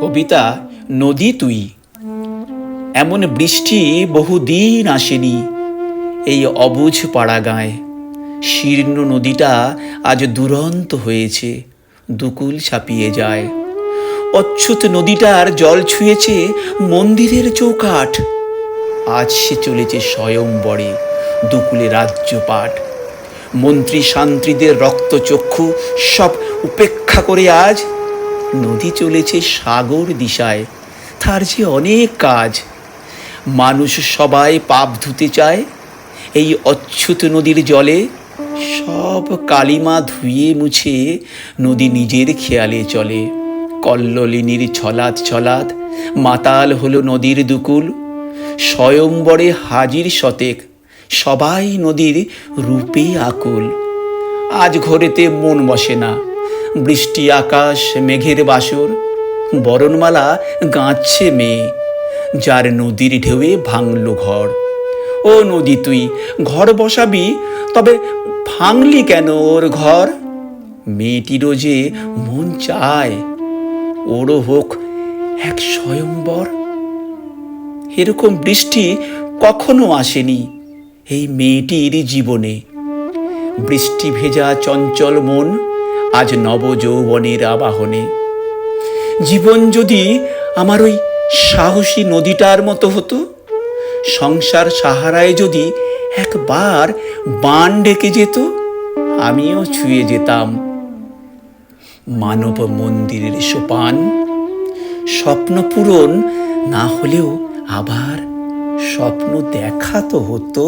কবিতা নদী তুই। এমন বৃষ্টি বহুদিন আসেনি এই অবুঝ পাড়া গাঁয়ে। শীর্ণ নদীটা আজ দুরন্ত হয়েছে, দুকুল ছাপিয়ে যায়। অচ্যুত নদীটার জল ছুঁয়েছে মন্দিরের চৌকাঠ। আজ সে চলেছে স্বয়ংবরে দুকুলে রাজ্যপাঠ। মন্ত্রী শান্ত্রীদের রক্তচক্ষু সব উপেক্ষা করে আজ নদী চলেছে সাগর দিশায়, তার যে অনেক কাজ। মানুষ সবাই পাপ ধুতে চায় এই অচ্যুত নদীর জলে। সব কালিমা ধুয়ে মুছে নদী নিজের খেয়ালে চলে। কল্লোলিনীর ছলাৎ ছলাৎ মাতাল হলো নদীর দুকুল। স্বয়ংবরে হাজির শতেক, সবাই নদীর রূপে আকুল। আজ ঘরেতে মন বসে না, বৃষ্টি আকাশ মেঘের বাসর। বরণমালা গাঁচ্ছে মেয়ে, যার নদীর ঢেউয়ে ভাঙল ঘর। ও নদী তুই ঘর বসাবি, তবে ভাঙলি কেন ওর ঘর? মেয়েটিরও যে মন চায় ওরও হোক এক স্বয়ংবর। এরকম বৃষ্টি কখনো আসেনি এই মেয়েটির জীবনে। বৃষ্টি ভেজা চঞ্চল মন আজ নবযৌবনের আবাহনে। জীবন যদি আমার ওই সাহসী নদীটার মতো হতো, সংসার সাহারায় যদি একবার বান ডেকে যেত, আমিও ছুঁয়ে যেতাম মানব মন্দিরের সোপান। স্বপ্ন পূরণ না হলেও আবার স্বপ্ন দেখা তো হতো।